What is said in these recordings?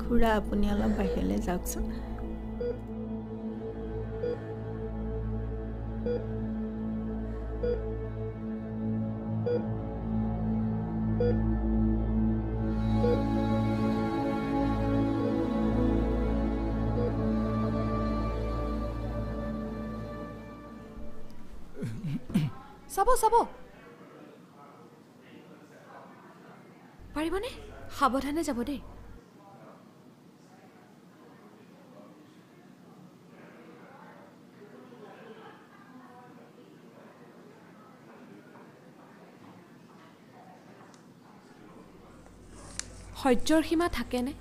খুৰা আপুনি অলপ বাহিৰলৈ যাওকচোন। চাব চাব পাৰিবনে? সাৱধানে যাব দেই। সহ্যৰ সীমা থাকেনে?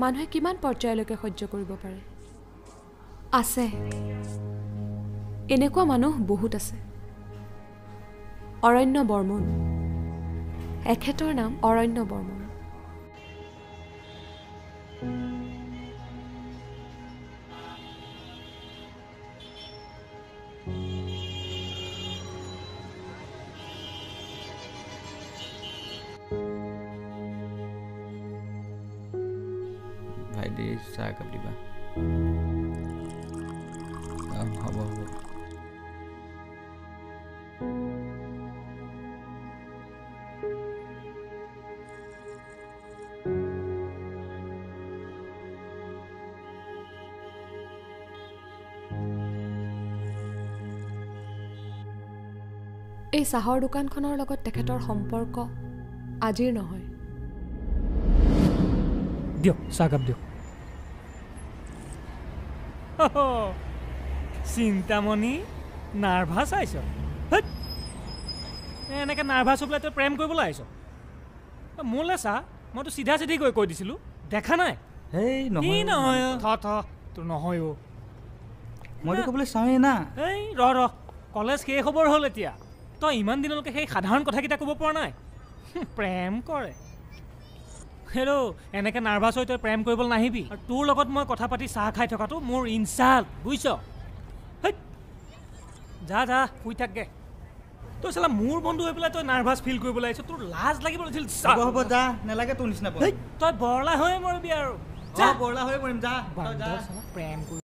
মানুহে কিমান পৰ্যায়লৈকে সহ্য কৰিব পাৰে? আছে, এনেকুৱা মানুহ বহুত আছে। অৰণ্য বৰ্মন, এখেতৰ নাম অৰণ্য বৰ্মন। ভাইটি চাহ একাপ দিবা। হ'ব হ'ব। এই চাহৰ দোকানখনৰ লগত তেখেতৰ সম্পৰ্ক আজিৰ নহয়। দিয়ক চাহকাপ দিয়ক। চিন্তামণি নাৰ্ভাছ আহিছ? এনেকৈ নাৰ্ভাছ হৈ পেলাই তই প্ৰেম কৰিবলৈ আহিছ? মোলৈ চা, মইতো চিধা চিধি কৈ দিছিলোঁ, দেখা নাই? এই নহয় তোৰ নহয় অ', মইতো ক'বলৈ চাওঁৱেই না। এই ৰ কলেজ শেষ খবৰ হ'ল এতিয়া, তই ইমান দিনলৈকে সেই সাধাৰণ কথাকেইটা ক'ব পৰা নাই? প্ৰেম কৰে হেৰৌ, এনেকৈ নাৰ্ভাছ হৈ তই প্ৰেম কৰিবলৈ নাহিবি। আৰু তোৰ লগত মই কথা পাতি চাহ খাই থকাটো মোৰ ইনচাল্ট, বুজিছ? যা যা শুই থাকগে। তই চালা মোৰ বন্ধু হৈ পেলাই তই নাৰ্ভাছ ফিল কৰিবলৈ আহিছ, তোৰ লাজ লাগিব লাগিছিল। হ'ব যা, নেলাগে তোৰ নিচিনা। তই বৰলা হৈয়ে মৰিবি আৰু। বৰলা হৈ মৰিম, যা প্ৰেম কৰি।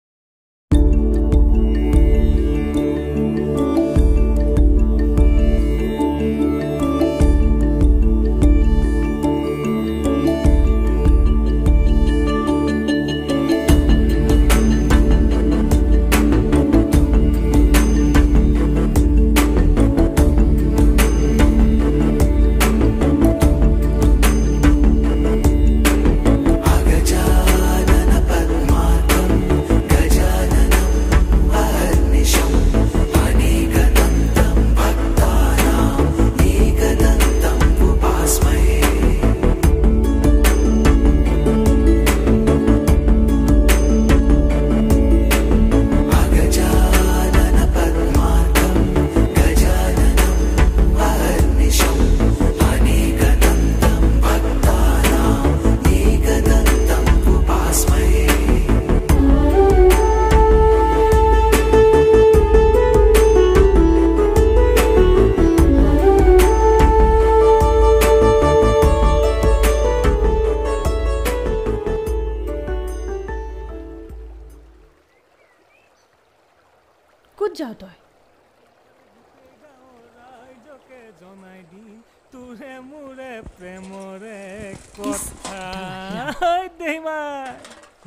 ক'ত যাওঁ তই?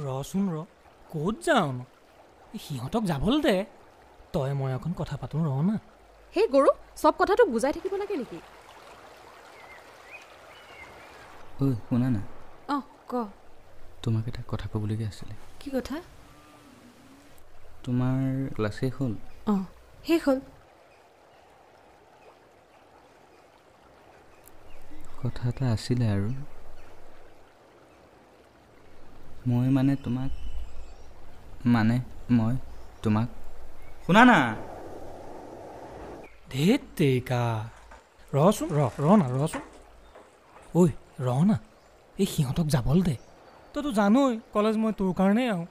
ৰচোন ৰ, ক'ত যাওঁ? সিহঁতক যাবলৈ দে, তই মই এখন কথা পাতোঁ ৰ না। সেই গৰু, চব কথাটো বুজাই থাকিব লাগে নেকি? ঐ শুনা না। অঁ ক। তোমাক এটা কথা ক'বলগীয়া আছিলে। কি কথা? তোমাৰ ক্লাছ শেষ হ'ল? অঁ শেষ হ'ল। কথা এটা আছিলে আৰু। মই তোমাক শুনা না। ধেত তেৰিকা, ৰচোন ৰ না ৰচোন ঐ না এই সিহঁতক যাবল দে তইতো জানই কলেজ মই তোৰ কাৰণেই আহোঁ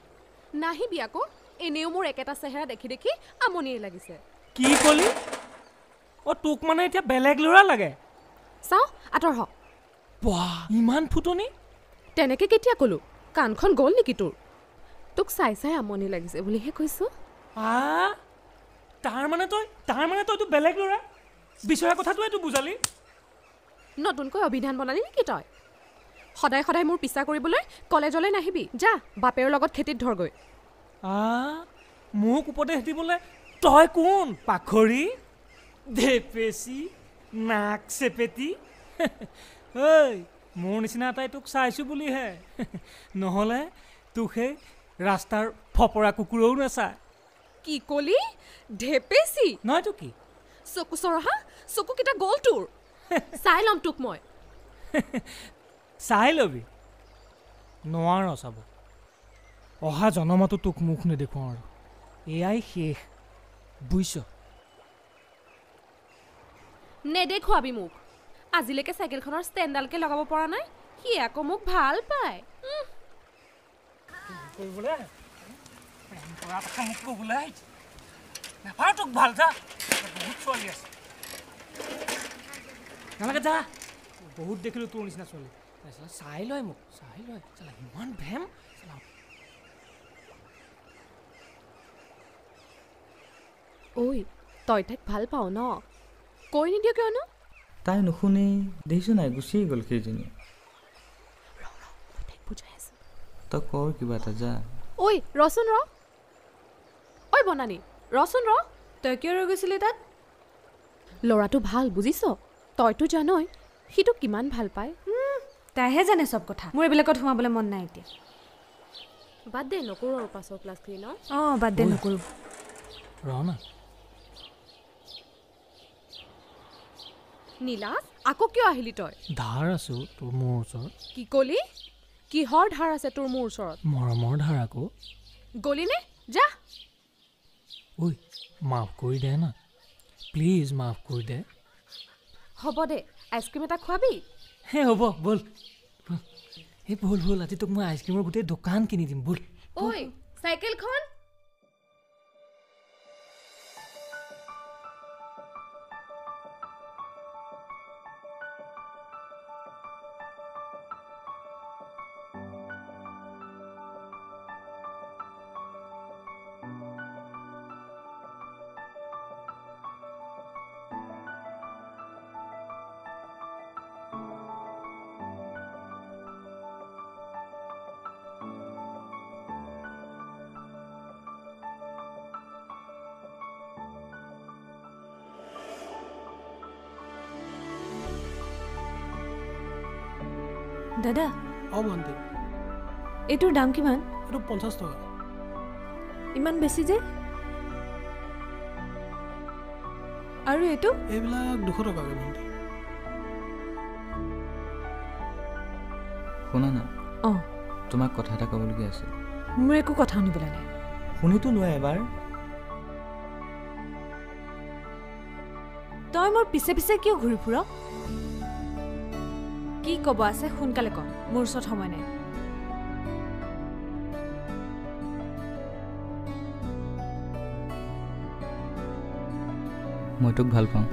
নাহিবি আকৌ এনেও মোৰ একেটা চেহেৰা দেখি দেখি আমনিয়ে লাগিছে কি কলি তোক মানে এতিয়া বেলেগ ল'ৰা লাগে চাওঁ আঁতৰ হ বাহ ইমান ফুটনি তেনেকৈ কেতিয়া ক'লো কাণখন গ'ল নেকি তোৰ তোক চাই চাই আমনি লাগিছে বুলিহে কৈছোঁ তাৰ মানে তইতো বেলেগ ল'ৰা বিচৰা কথাটোৱে তো বুজালি নতুনকৈ অভিধান বনালি নেকি তই সদায় সদায় মোৰ পিছা কৰিবলৈ কলেজলৈ নাহিবি যা বাপেৰ লগত খেতিত ধৰগৈ মোক উপদেশ দিবলৈ তই কোন পাখৰি ধেপেচি নাক চেপেটি ঐ মোৰ নিচিনা এটাই তোক চাইছোঁ বুলিহে নহ'লে তোক সেই ৰাস্তাৰ ফপৰা কুকুৰেও নাচায় কি কলি ঢেপেচি নহয়তো কি চকু চৰহা চকুকেইটা গ'ল তোৰ চাই ল'ম তোক মই চাই ল'বি নোৱাৰ চাব অহা জনমতো তোক মুখ নেদেখুৱাওঁ আৰু এয়াই শেষ বুজিছ নেদেখুৱাবি মোক আজিলৈকে চাইকেলখনৰ ষ্টেণ্ডডালকে লগাব পৰা নাই সি আকৌ মোক ভাল পায় তোক ভাল যা বহুত ছোৱালী আছে নালাগে যা বহুত দেখিলোঁ তোৰ নিচিনা ছোৱালী চাই লয় মোক চাই লয় ইমান ভেম ঐ তই তাইক ভাল পাওঁ ন কৈ নিদিয় কিয়নো তাই নুশুনি দেখিছোঁ নাই গুচিয়ে গ'ল সেইজনী তই কৰ কিবা এটা যা ঐ ৰচোন ৰ ঐ বনানী ৰচোন ৰ তই কিয় ৰৈ গৈছিলি তাত ল'ৰাটো ভাল বুজিছ তইতো জানই সিটোক কিমান ভাল পায় তাইহে জানে চব কথা মোৰ এইবিলাকত সোমাবলৈ মন নাই এতিয়া বাদ দে নকৰোঁ আৰু পাছৰ ক্লাছখিনি ন বাদ দে নকৰোঁ না নীলাজ আকৌ কিয় আহিলি তই ধাৰ আছোঁ তোৰ মোৰ ওচৰত কি কলি কিহৰ ধাৰ আছে তোৰ মোৰ ওচৰত মৰমৰ ধাৰ আকৌ গলি নে যা ঐ মাফ কৰি দে না প্লিজ মাফ কৰি দে হ'ব দে আইচক্ৰীম এটা খোৱাবি হে হ'ব ব'ল এই ব'ল আজি তোক মই আইচক্ৰীমৰ গোটেই দোকান কিনি দিম ব'ল ঐ চাইকেলখন দাদা ভণ্টি এইটোৰ দাম কিমান এইটো 50 টকা ইমান বেছি যে আৰু এইটো এইবিলাক 200 টকাকৈ ভণ্টি শুনা না তোমাক কথা এটা ক'বলগীয়া আছিল মোৰ একো কথা শুনিবলৈ নাই শুনিতো লোৱা এবাৰ তই মোৰ পিছে পিছে কিয় ঘূৰি ফুৰ কি ক'ব আছে সোনকালে ক মোৰ ওচৰত সময় নাই মই তোক ভাল পাওঁ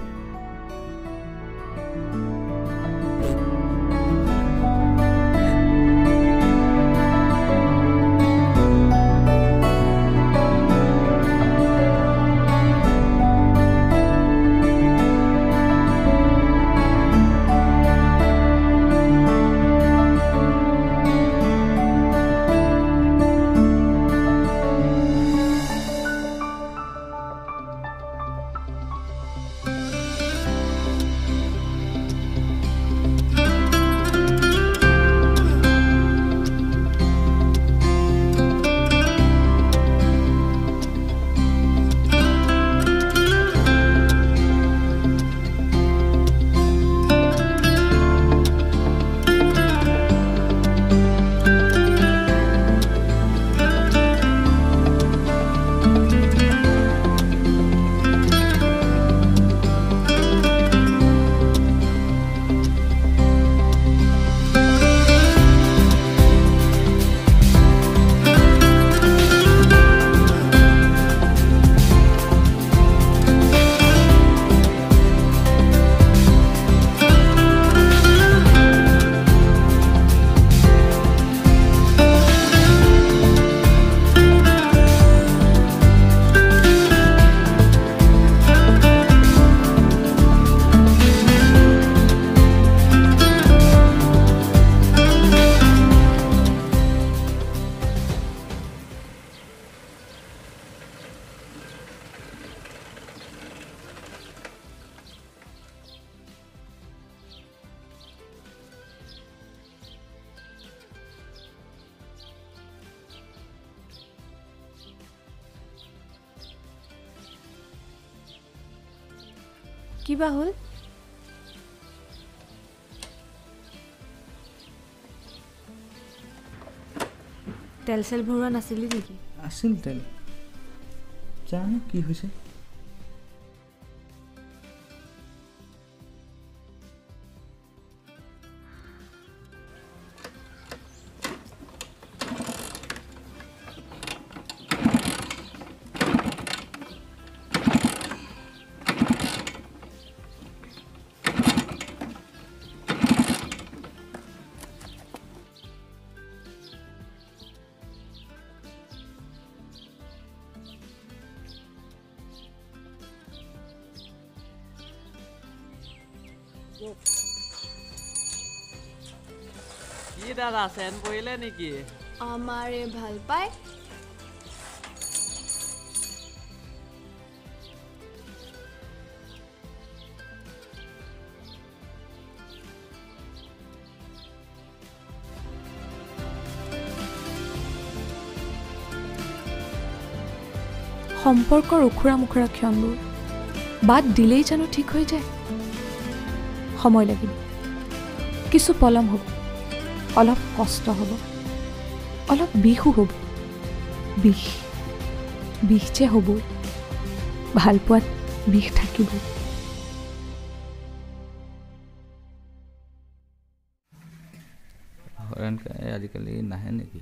কিবা হ'ল তেল চেল ভৰোৱা নাছিলি নেকি আছিল তেল জানো কি হৈছে কি দাদা চেন পৰিলে নেকি আমাৰে ভাল পায় সম্পৰ্কৰ উখুৰা মুখুৰা ক্ষণবোৰ বাদ দিলেই জানো ঠিক হৈ যায় সময় লাগিব কিছু পলম হ'ব অলপ কষ্ট হ'ব অলপ বিষো হ'ব বিষ যে হ'ব ভাল পোৱাত বিষ থাকিব আজিকালি নাহে নেকি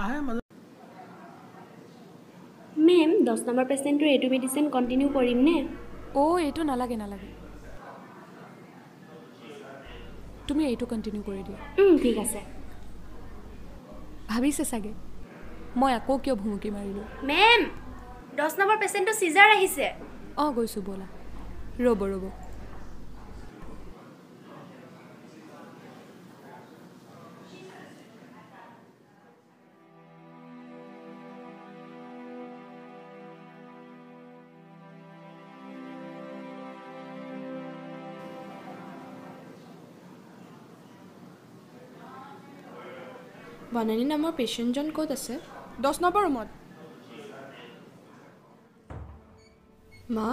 আহে মাজে মেম 10 নম্বৰ পেচেণ্টৰ এইটো মেডিচিন কণ্টিনিউ কৰিম নে এইটো নালাগে তুমি এইটো কণ্টিনিউ কৰি দিয়া ঠিক আছে ভাবিছে চাগে মই আকৌ কিয় ভুমুকি মাৰিলোঁ মেম 10 নম্বৰ পেচেণ্টৰ সিজাৰ আহিছে গৈছোঁ ব'লা ৰ'ব বনানী নামৰ পেচেণ্টজন ক'ত আছে 10 নম্বৰ ৰুমত মা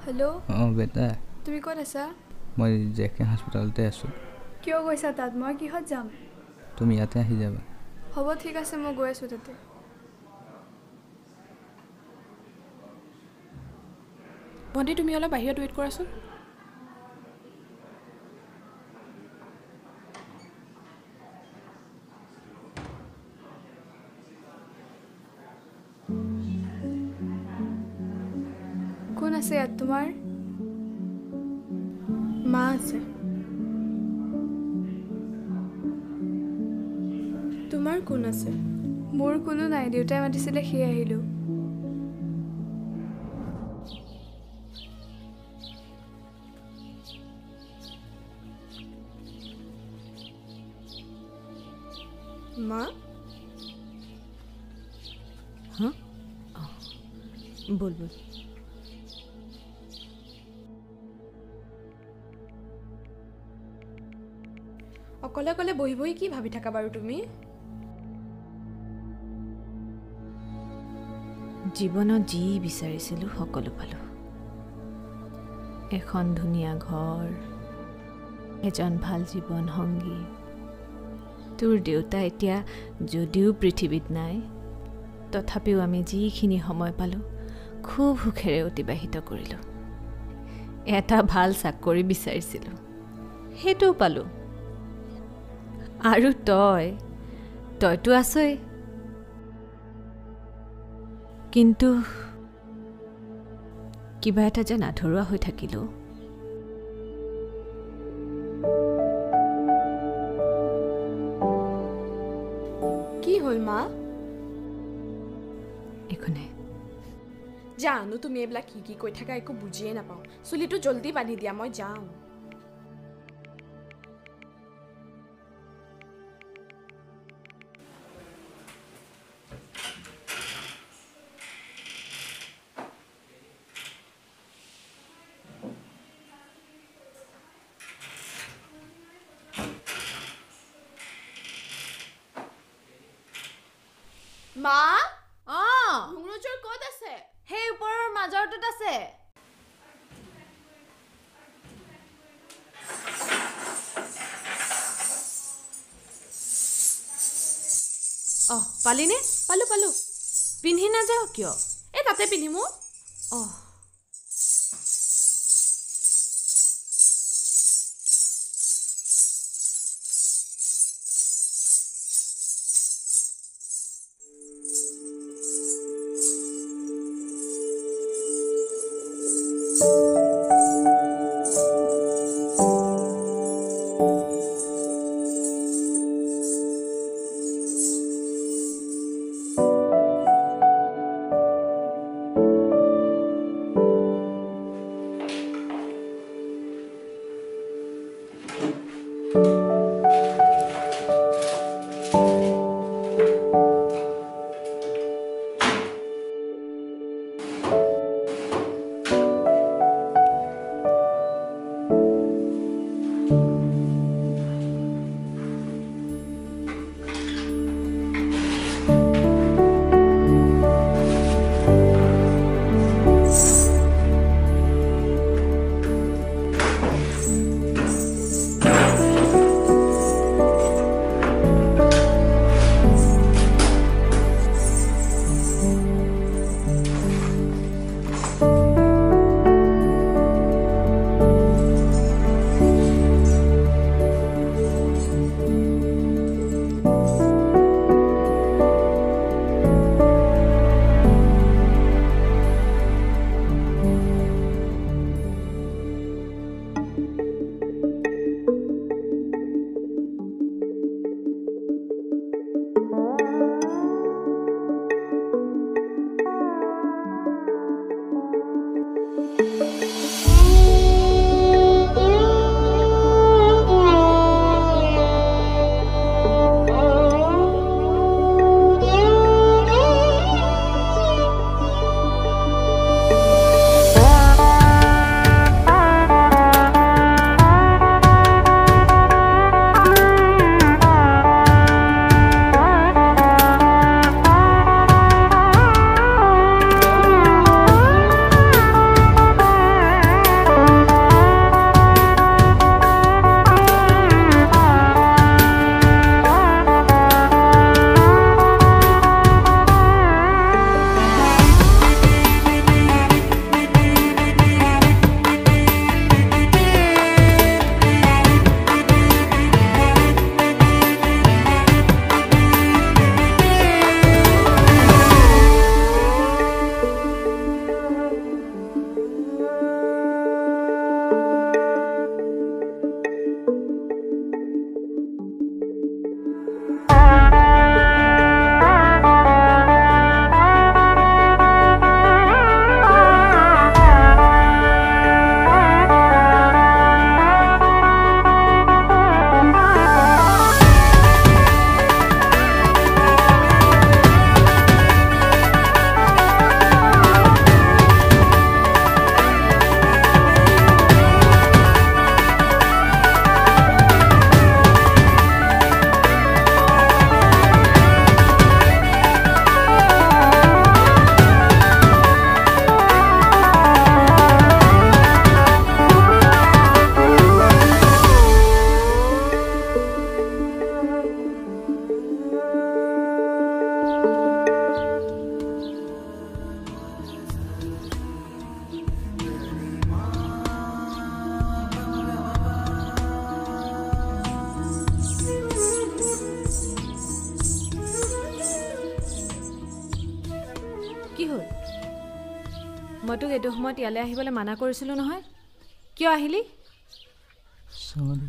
হেল্ল' বেটা তুমি ক'ত আছা মই জেকে হস্পিটেলতে আছোঁ কিয় গৈছা তাত মই কিহত যাম তুমি ইয়াতে আহি যাবা হ'ব ঠিক আছে মই গৈ আছোঁ তাতে ভণ্টি তুমি অলপ বাহিৰত ৱেইট কৰাচোন কোন আছে ইয়াত তোমাৰ মা আছে তোমাৰ কোন আছে মোৰ কোনো নাই দেউতাই মাতিছিলে সেয়ে আহিলোঁ মা বল অকলে অকলে বহি বহি কি ভাবি থাকা বাৰু তুমি জীৱনত যি বিচাৰিছিলোঁ সকলো পালোঁ এখন ধুনীয়া ঘৰ এজন ভাল জীৱন সংগী তোৰ দেউতা এতিয়া যদিও পৃথিৱীত নাই তথাপিও আমি যিখিনি সময় পালোঁ খুব সুখেৰে অতিবাহিত কৰিলোঁ এটা ভাল চাকৰি বিচাৰিছিলোঁ সেইটোও পালোঁ আৰু তইতো আছই কিন্তু কিবা এটা যেন আধৰুৱা হৈ থাকিলোঁ কি হ'ল মা একো নাই জানো তুমি এইবিলাক কি কৈ থাকা একো বুজিয়ে নাপাওঁ চুলিটো জলদি বান্ধি দিয়া মই যাওঁ মা অঁ ঘুঙুৰযোৰ ক'ত আছে সেই ওপৰৰ মাজৰটোত আছে পালিনে পালো পিন্ধি নাযাওঁ কিয় এই তাতে পিন্ধিমো অঁ মই তোক এইটো সময়ত ইয়ালৈ আহিবলৈ মানা কৰিছিলোঁ নহয় কিয় আহিলি সৰি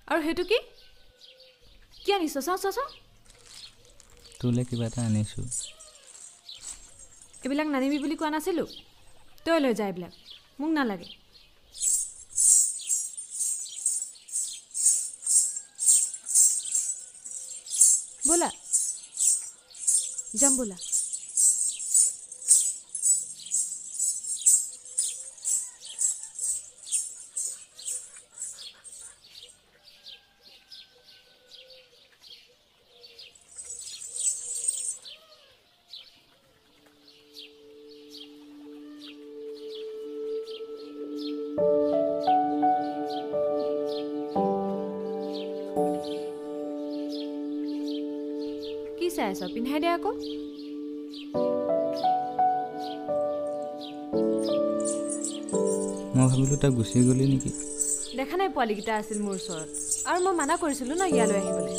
আৰু হেতু কি কি আনিছ চাও তোলে কিবা এটা আনিছো এইবিলাক নানিবি বুলি কোৱা নাছিলোঁ তই লৈ যা এইবিলাক মোক নালাগে बोला जम बोला চাই আছ পিন্ধাই দে আকৌ মই ভাবিলোঁ তাই গুচি গ'লি নেকি দেখা নাই পোৱালীকেইটা আছিল মোৰ ওচৰত আৰু মই মানা কৰিছিলোঁ ন ইয়ালৈ আহিবলৈ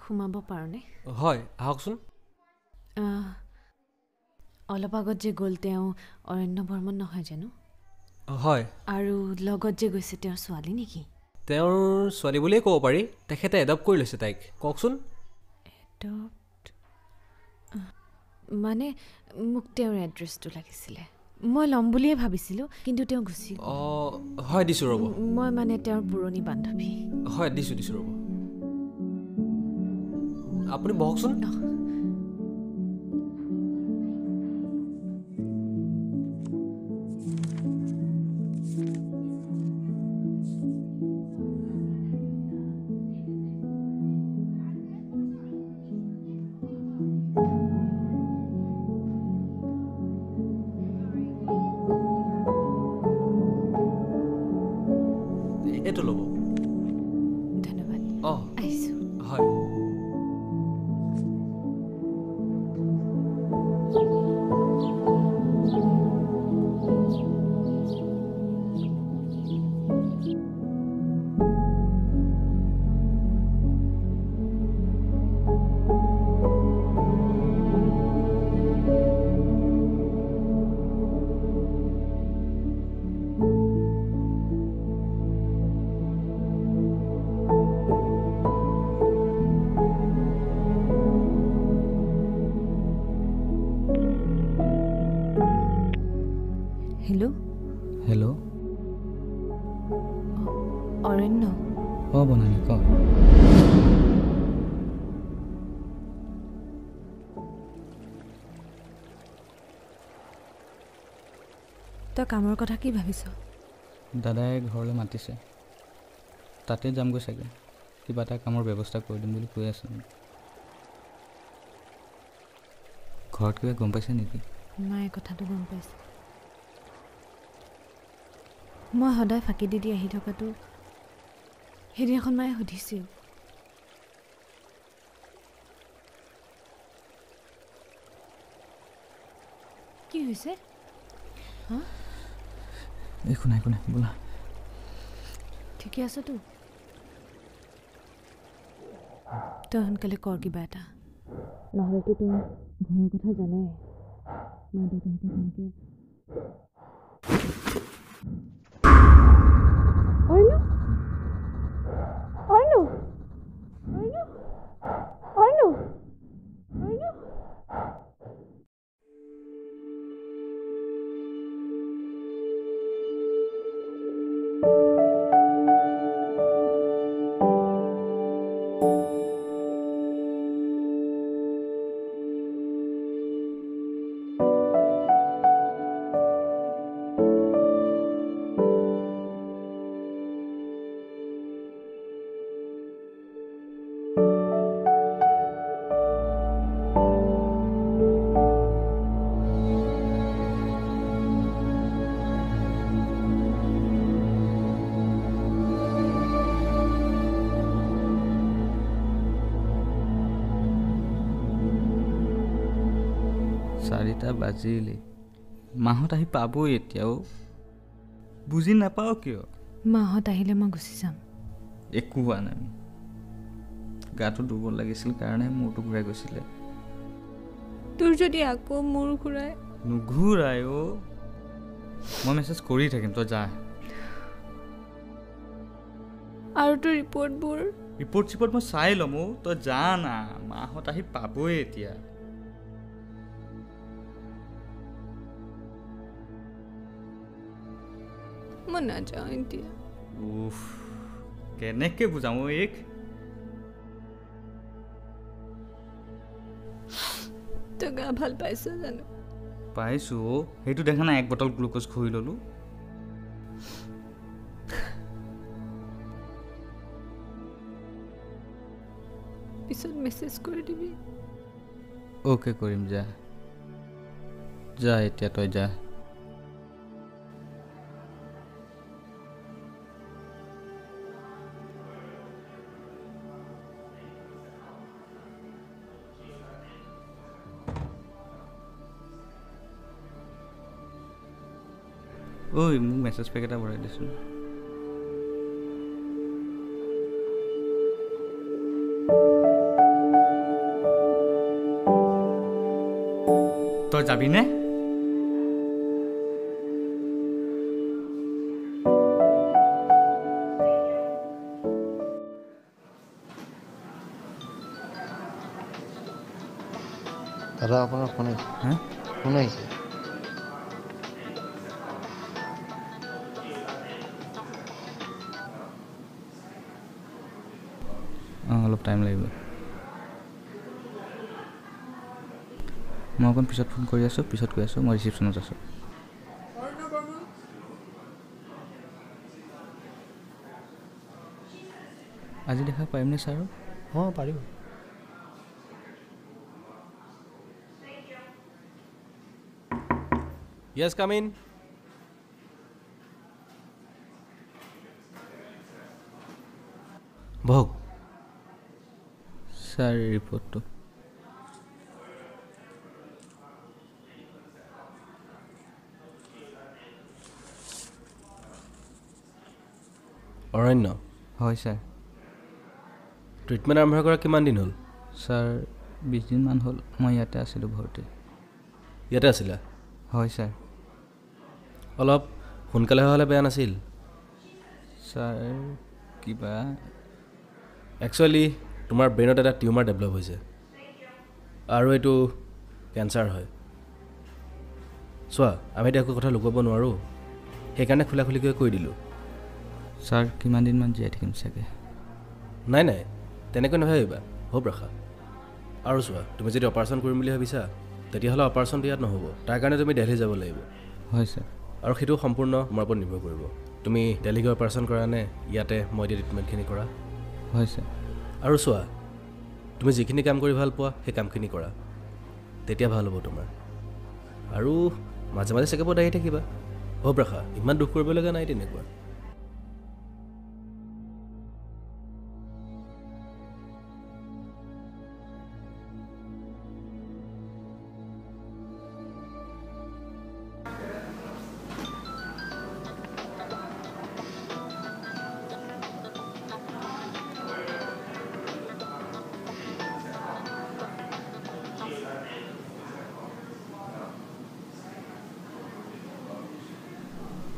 সোমাব পাৰোনে হয় আহকচোন অলপ আগত যে গ'ল তেওঁ অৰণ্য বৰ্মন নহয় জানো হয় আৰু লগত যে গৈছে তেওঁৰ ছোৱালী নেকি তেওঁৰ ছোৱালী বুলিয়ে ক'ব পাৰি তেখেতে এডপ্ট কৰি লৈছে তাইক কওকচোন মানে মোক তেওঁৰ এড্ৰেছটো লাগিছিলে মই ল'ম বুলিয়ে ভাবিছিলোঁ কিন্তু তেওঁ গুচি হয় দিছোঁ ৰ'ব মই মানে তেওঁৰ পুৰণি বান্ধৱী হয় দিছোঁ ৰ'ব আপুনি বহকচোন এইটো ল'ব ধন্যবাদ আহিছোঁ হয় হেল্ল' হেল্ল' অৰণ্য বনানী ক তই কামৰ কথা কি ভাবিছ দাদাই ঘৰলৈ মাতিছে তাতে যামগৈ চাগে কিবা এটা কামৰ ব্যৱস্থা কৰি দিম বুলি কৈ আছে ঘৰত কিবা গম পাইছে নেকি মায়ে কথাটো গম পাইছে মই সদায় ফাঁকি দি আহি থকাটো সেইদিনাখন মায়ে সুধিছিল কি হৈছে একো নাই বোলা ঠিকে আছতো তই সোনকালে কৰ কিবা এটা নহ'লেতো তই ঘৰৰ কথা জানই মা দেউতাহঁতে তেনেকৈ 4টা বাজিলে মাহত আহি পাবই এতিয়াও বুজি নাপাও কিয় মাহত আহিলে মই গুচি যাম একো হোৱা নাই গাটো দুৰ্বল লাগিছিল কাৰণে মূৰটো ঘূৰাই গৈছিলে তোৰ যদি আকৌ মূৰ ঘূৰাই নুঘূৰাই মই মেছেজ কৰি থাকিম তই যা আৰু তোৰ ৰিপৰ্টবোৰ ৰিপৰ্ট মই চাই ল'ম তই যা না মাহত আহি পাবই এতিয়া মই নাযাওঁ এতিয়া উফ কেনেকৈ বুজাম এইক তই গা ভাল পাইছ জানো পাইছোঁ সেইটো দেখা নাই 1 বটল গ্লুক'জ খুৱাই ল'লোঁ পিছত মেছেজ কৰি দিবি অ'কে কৰিম যা যা এতিয়া তই যা ঐ মোক মেছেজ পেক এটা ভৰাই দিছোঁ তই যাবিনে দাদা আপোনাৰ ফোন আহিছে হা ফোন আহিছে অলপ টাইম লাগিব মই অকণ পিছত ফোন কৰি আছোঁ পিছত কৈ আছোঁ মই ৰিচিপশ্যনত আছোঁ আজি দেখা পাৰিমনে ছাৰ অঁ পাৰিব Yes, come in. বহক ছাৰ ৰিপৰ্টটো অৰণ্য হয় ছাৰ ট্ৰিটমেণ্ট আৰম্ভ কৰা কিমান দিন হ'ল ছাৰ 20 দিনমান হ'ল মই ইয়াতে আছিলোঁ ভৰ্তি ইয়াতে আছিলা হয় ছাৰ অলপ সোনকালে হ'লে বেয়া নাছিল ছাৰ কিবা একচুৱেলি তোমাৰ ব্ৰেইনত এটা টিউমাৰ ডেভেলপ হৈছে আৰু এইটো কেঞ্চাৰ হয় চোৱা আমি এতিয়া একো কথা লুকুৱাব নোৱাৰোঁ সেইকাৰণে খোলা খুলিকৈ কৈ দিলোঁ ছাৰ কিমান দিনমান জীয়াই থাকিম চাগে নাই নাই তেনেকৈ নাভাবিবা হোপ ৰাখা আৰু চোৱা তুমি যদি অপাৰেশ্যন কৰিম বুলি ভাবিছা তেতিয়াহ'লে অপাৰেশ্যনটো ইয়াত নহ'ব তাৰ কাৰণে তুমি দিল্লী যাব লাগিব হয় ছাৰ আৰু সেইটো সম্পূৰ্ণ তোমাৰ ওপৰত নিৰ্ভৰ কৰিব তুমি দিল্লী গৈ অপাৰেশ্যন কৰা নে ইয়াতে মই দিয়া ট্ৰিটমেণ্টখিনি কৰা হয় ছাৰ আৰু চোৱা তুমি যিখিনি কাম কৰি ভাল পোৱা সেই কামখিনি কৰা তেতিয়া ভাল হ'ব তোমাৰ আৰু মাজে মাজে চেকআপত আহি থাকিবা হোপ ৰাখা ইমান দুখ কৰিবলগা নাই তেনেকুৱা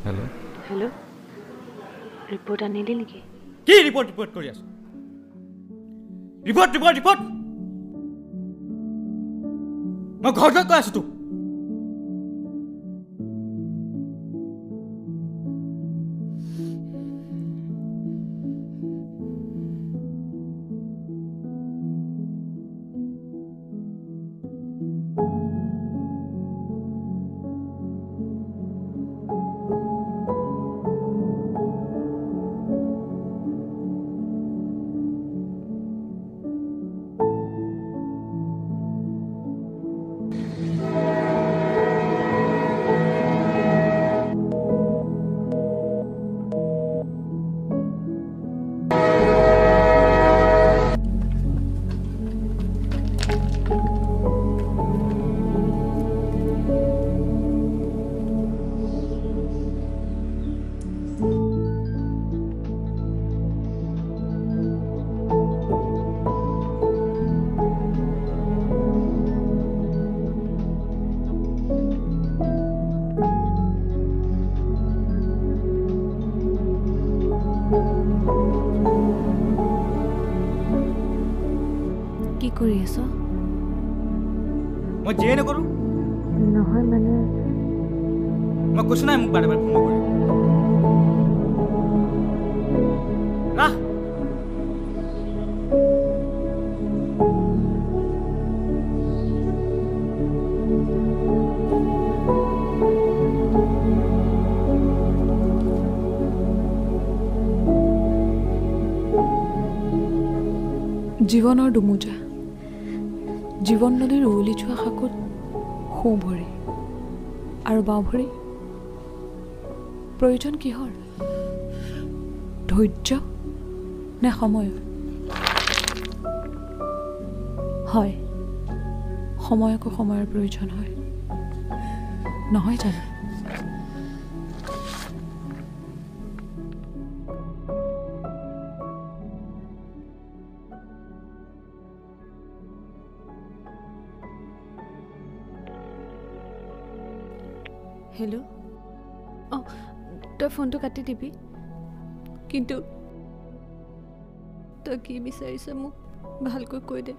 হেল্ল' হেল্ল' ৰিপৰ্ট আনিলি নেকি কি ৰিপৰ্ট কৰি আছো ৰিপৰ্ট মই ঘৰতে কৈ আছো তোক কৰি আছ? মই যিয়ে নকৰোঁ। নহয় মানে মই কৈছোঁ নাই মোক বাৰে বাৰে ফোন নকৰিম। ৰাহ জীৱনৰ দুমোজা জীৱন নদীৰ উৱলি যোৱা শাকত সোঁ ভৰি আৰু বাওঁ ভৰি প্ৰয়োজন কিহৰ? ধৈৰ্য নে সময়ৰ? হয়, সময়কো সময়ৰ প্ৰয়োজন হয়, নহয় জানো? হেল্ল' অঁ তই ফোনটো কাটি দিবি কিন্তু তই কি বিচাৰিছ মোক ভালকৈ কৈ দে।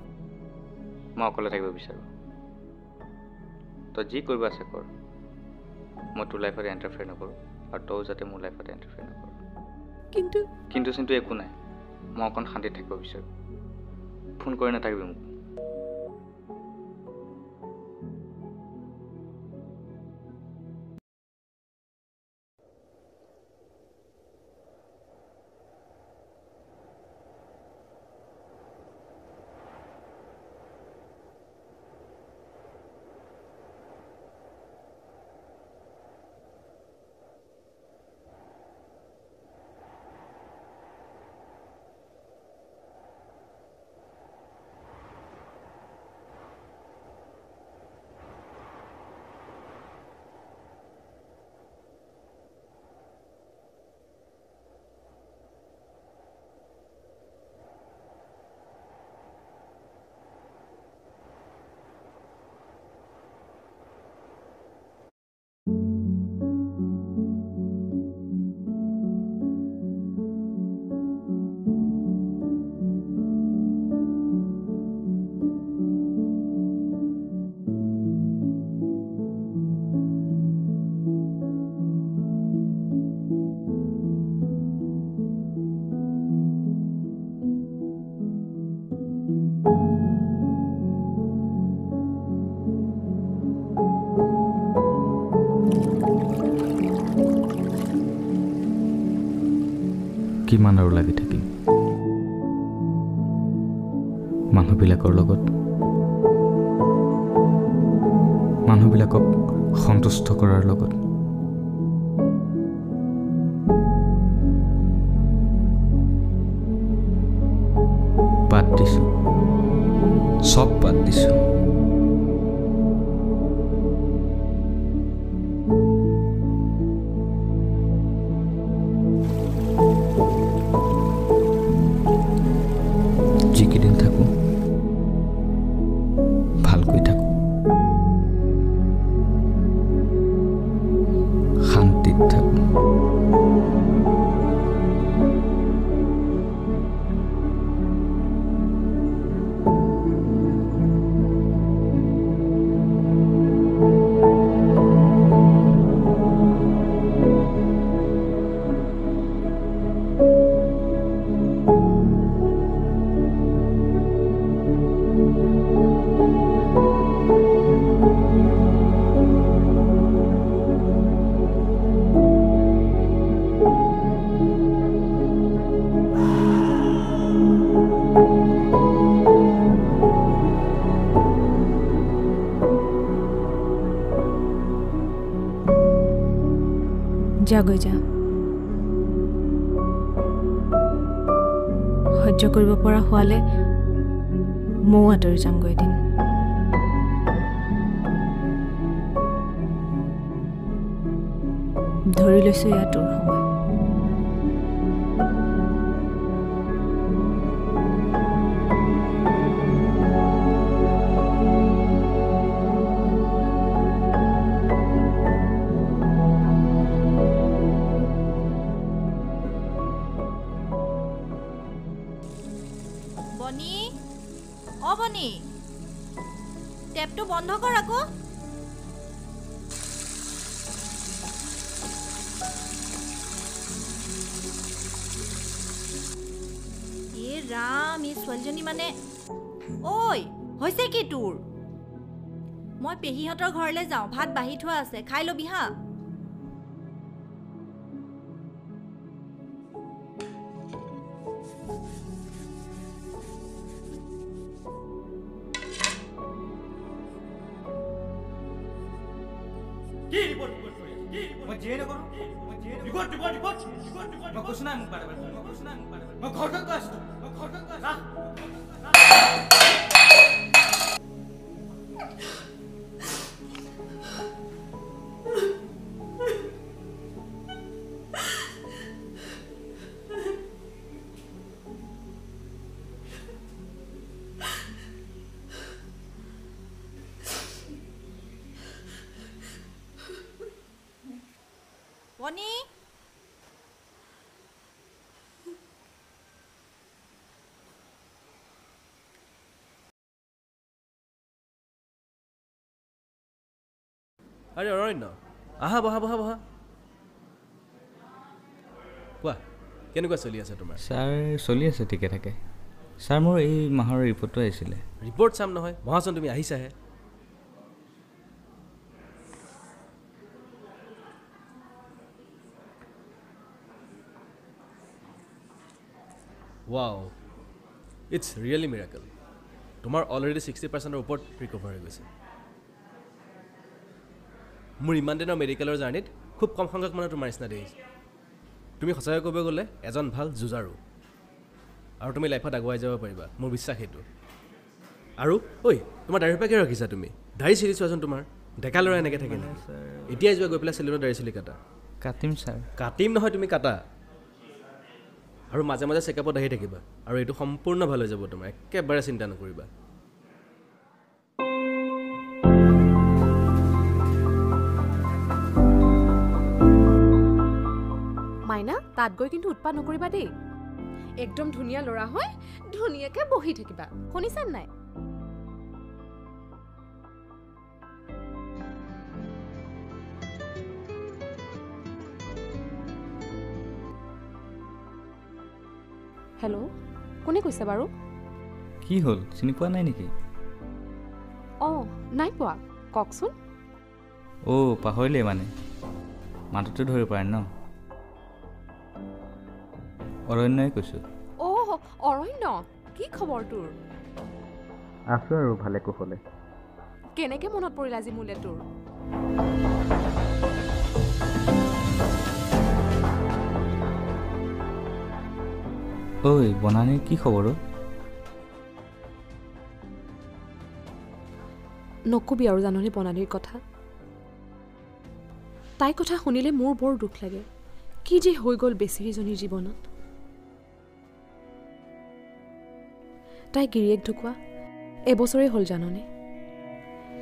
মই অকলে থাকিব বিচাৰোঁ। তই যি কৰিব আছে কৰ। মই তোৰ লাইফত এণ্টাৰফেয়াৰ নকৰোঁ আৰু তইও যাতে মোৰ লাইফত এণ্টাৰফেয়াৰ নকৰ। কিন্তু একো নাই। মই অকণ শান্তিত থাকিব বিচাৰোঁ। ফোন কৰি নাথাকিবি মোক। কিমান আৰু লাগি থাকিম মানুহবিলাকৰ লগত, মানুহবিলাকক সন্তুষ্ট কৰাৰ লগত। বাদ দিছোঁ, চব বাদ দিছোঁ। যিকেইদিন থাকোঁ ভালকৈ থাকোঁ, শান্তিত থাকোঁ। যা গৈ যা। সহ্য কৰিব পৰা হোৱালে ময়ো আঁতৰি যামগৈ এদিন। ধৰি লৈছোঁ এয়া তোৰ সময়। বনি অ বনি টেপটো বন্ধ কৰ আকৌ এ ৰাম এই ছোৱালীজনী মানে ঐ হৈছে কি তোৰ মই পেহীহঁতৰ ঘৰলৈ যাওঁ ভাত বাঢ়ি থোৱা আছে খাই ল'বি হা বনি আৰে অৰণ্য আহা বহা বহা বহা কোৱা কেনেকুৱা চলি আছে তোমাৰ ছাৰ চলি আছে ঠিকে থাকে ছাৰ মোৰ এই মাহৰ ৰিপৰ্টটো আহিছিলে ৰিপৰ্ট চাম নহয় বহাচোন তুমি আহিছাহে ৱাও ইটছ ৰিয়েলি মিৰাকল তোমাৰ অলৰেডি 60% ওপৰত ৰিকভাৰ হৈ গৈছে মোৰ ইমান দিনৰ মেডিকেলৰ জাৰ্ণিত খুব কম সংখ্যক মানুহ তোমাৰ নিচিনা দেখিছোঁ তুমি সঁচাকৈ ক'ব গ'লে এজন ভাল যুঁজাৰু আৰু তুমি লাইফত আগুৱাই যাব পাৰিবা মোৰ বিশ্বাস সেইটো আৰু ঐ তোমাৰ দাঢ়ি পাকে ৰাখিছা তুমি দাঢ়ি চিলি চোৱাচোন তোমাৰ ডেকা ল'ৰা এনেকৈ থাকে নেকি এতিয়াই যোৱা গৈ পেলাই চেলুনত দাঢ়ি চিলি কাটা কাটিম ছাৰ কাটিম নহয় তুমি কাটা আৰু মাজে মাজে চেকআপত আহি থাকিবা আৰু এইটো সম্পূৰ্ণ ভাল হৈ যাব তোমাৰ একেবাৰে চিন্তা নকৰিবা মাইনা তাত গৈ কিন্তু উৎপাত নকৰিবা দেই একদম ধুনীয়া ল'ৰা হয় ধুনীয়াকৈ বহি থাকিবা শুনিছা নাই হেল্ল' কোনে কৈছে বাৰু কি হ'ল চিনি পোৱা নাই নেকি অঁ নাই পোৱা কওকচোন অ' পাহৰিলে মানে মাতটো ধৰিব পাৰে ন অৰণ্যই কৈছোঁ অ' অৰণ্য কি খবৰ তোৰ আছোঁ আৰু ভালে কুশলে কেনেকৈ মনত পৰিল আজি মোলৈ তোৰ ঐ বনানীৰ কি খবৰ নকবি আৰু জাননী বনানীৰ কথা তাইৰ কথা শুনিলে মোৰ বৰ দুখ লাগে কি যে হৈ গ'ল বেচেৰীজনীৰ জীৱনত তাই গিৰিয়েক ঢুকুৱা এবছৰেই হ'ল জাননে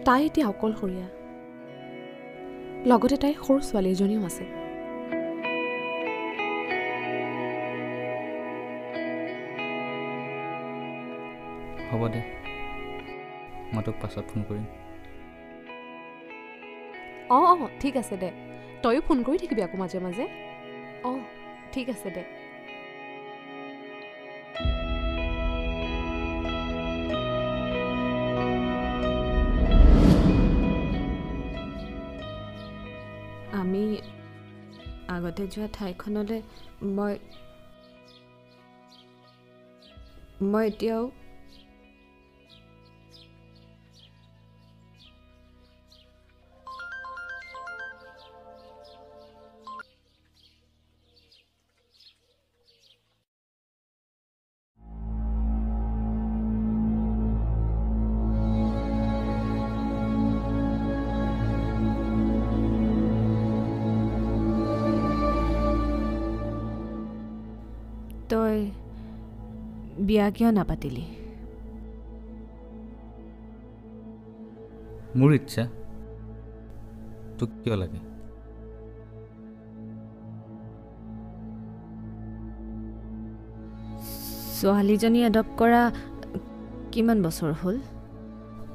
তাই এতিয়া অকলশৰীয়া লগতে তাইৰ সৰু ছোৱালী এজনীও আছে হ'ব দে মই তোক পাছত ফোন কৰিম অঁ অঁ ঠিক আছে দে তয়ো ফোন কৰি থাকিবি আকৌ মাজে মাজে অঁ ঠিক আছে দে আমি আগতে যোৱা ঠাইখনলৈ মই এতিয়াও তই বিয়া কিয় নাপাতিলি মোৰ ইচ্ছা তোক কিয় লাগে ছোৱালীজনী এডপ্ট কৰা কিমান বছৰ হ'ল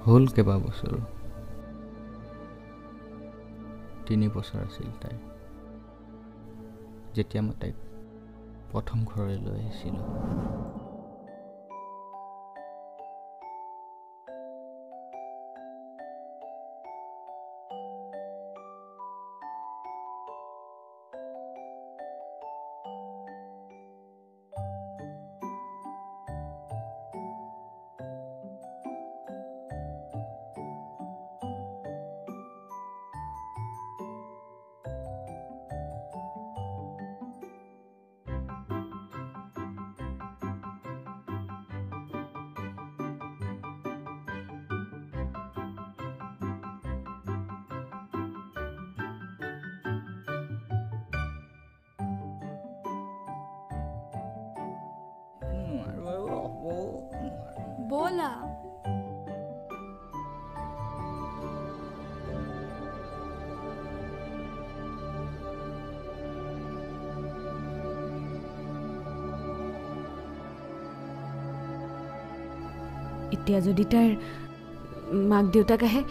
হ'ল কেইবা বছৰ 3 বছৰ আছিল তাই যেতিয়া মই তাইক প্ৰথম ঘৰলৈ লৈ আহিছিলোঁ ব'লা এতিয়া যদি তাইৰ মাক দেউতাক আহে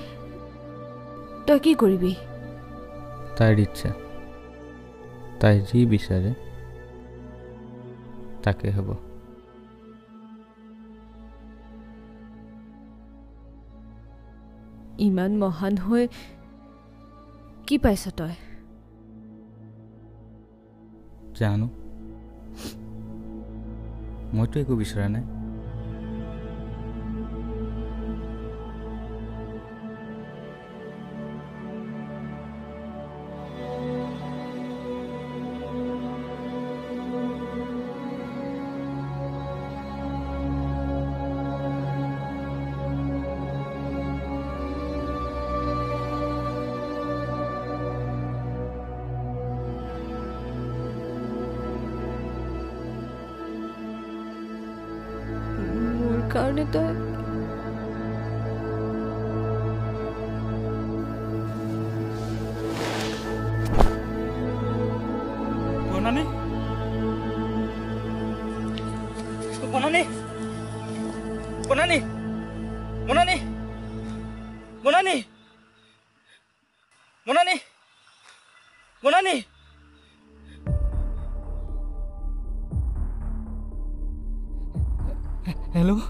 তই কি কৰিবি তাইৰ ইচ্ছা তাই যি বিচাৰে তাকে হ'ব ইমান মহান হৈ কি পাইছ তই জানো মইতো একো বিচৰা নাই কাৰণে তই বনানি বনানি বনানি বনানি বনানি বনানি বনানি হেল্ল'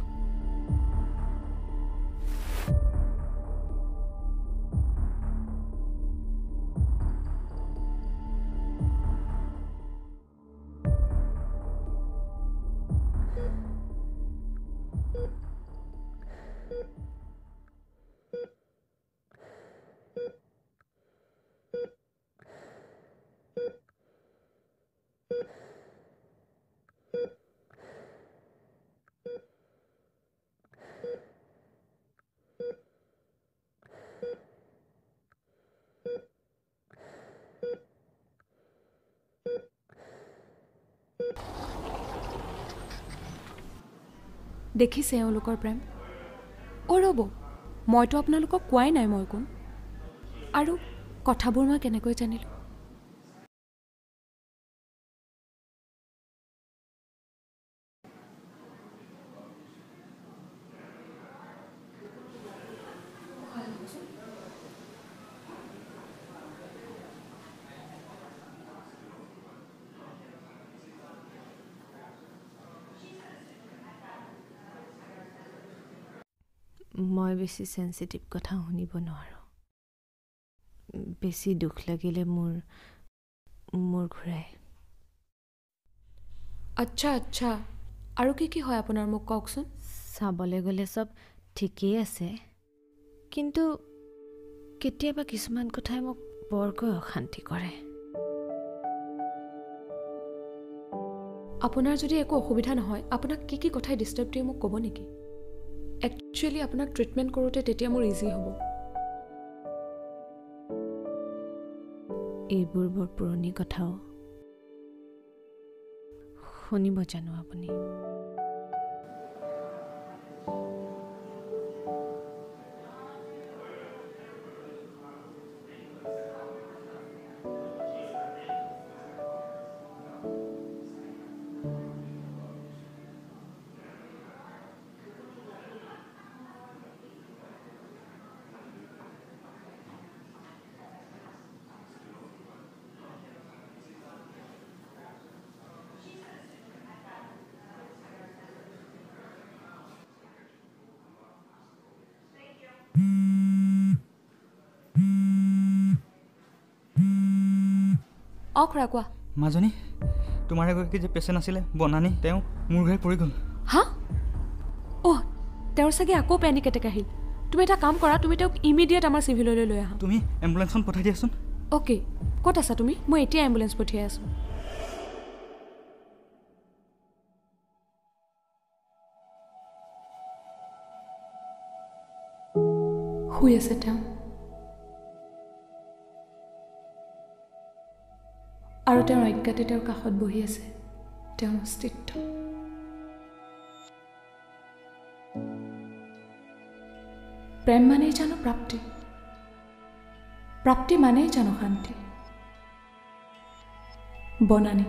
দেখিছে এওঁলোকৰ প্ৰেম ৰ'ব মইতো আপোনালোকক কোৱাই নাই মই কোন আৰু কথাবোৰ মই কেনেকৈ জানিলোঁ মই বেছি সেন্সিটিভ কথা শুনিব নোৱাৰো বেছি দুখ লাগিলে মোৰ ঘূৰাই আচ্ছা আচ্ছা আৰু কি হয় আপোনাৰ মোক কওকচোন চাবলৈ গ'লে চব ঠিকেই আছে কিন্তু কেতিয়াবা কিছুমান কথাই মোক বৰকৈ অশান্তি কৰে আপোনাৰ যদি একো অসুবিধা নহয় আপোনাক কি কথাই ডিষ্টাৰ্ব দিয়ে মোক ক'ব নেকি একচুৱেলি আপোনাক ট্ৰিটমেণ্ট কৰোঁতে তেতিয়া মোৰ ইজি হ'ব এইবোৰ বৰ পুৰণি কথাও শুনিব জানো আপুনি অঁ খুৰা কোৱা। মাজনী তোমাৰ এগৰাকী যে পেচেণ্ট আছিলে বনানী তেওঁ মোৰ ঘৰে পৰি গ'ল। হা? অহ, তেওঁৰ চাগে আকৌ পেনিক এটেক আহিল। তুমি এটা কাম কৰা, তুমি তেওঁক ইমিডিয়েট আমাৰ চিভিললৈ লৈ আহা। তুমি এম্বুলেঞ্চখন পঠাই দিয়াচোন। অ'কে, ক'ত আছা তুমি? মই এতিয়া এম্বুলেঞ্চ পঠিয়াই আছোঁ। শুই আছে তেওঁ, আৰু তেওঁৰ অজ্ঞাতে তেওঁৰ কাষত বহি আছে তেওঁৰ অস্তিত্ব। প্ৰেম মানেই জানো প্ৰাপ্তি, প্ৰাপ্তি মানেই জানো শান্তি। বনানী,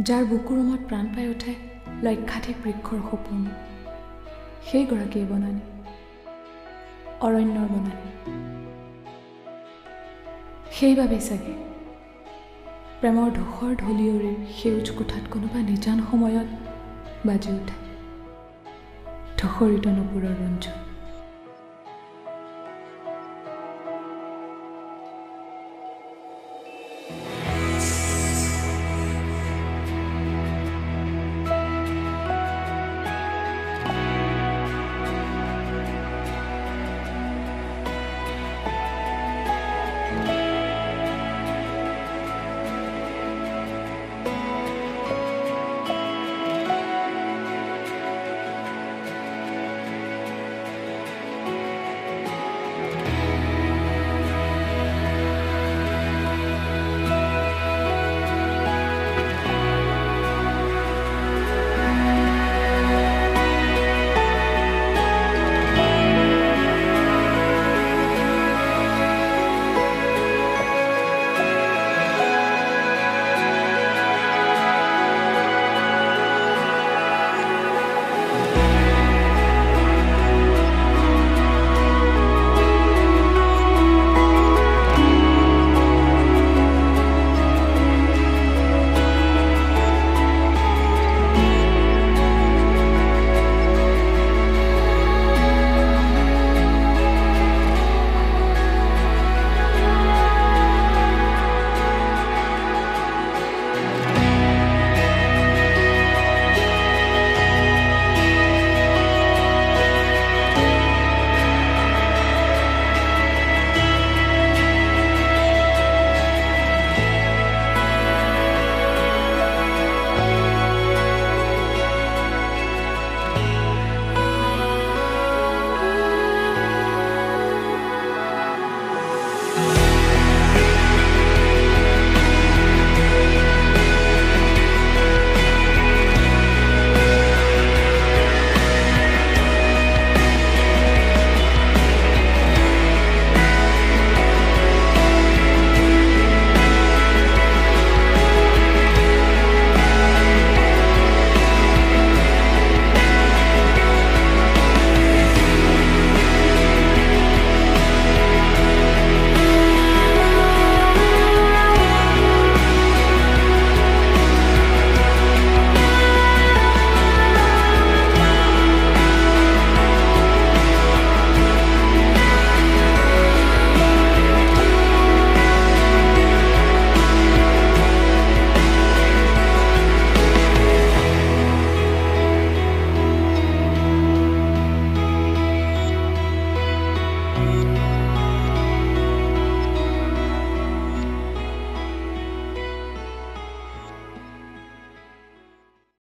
যাৰ বুকুৰ ৰুমত প্ৰাণ পাই উঠে লক্ষাধিক বৃক্ষৰ সপোন, সেইগৰাকীয়ে বনানী, অৰণ্যৰ বনানী। সেইবাবেই চাগে প্ৰেমৰ ধূসৰ ঢলিয়ৰিৰ সেউজ কোঠাত কোনোবা নিজান সময়ত বাজি উঠে ধূসৰিত নপুৰৰ ৰঞ্জু।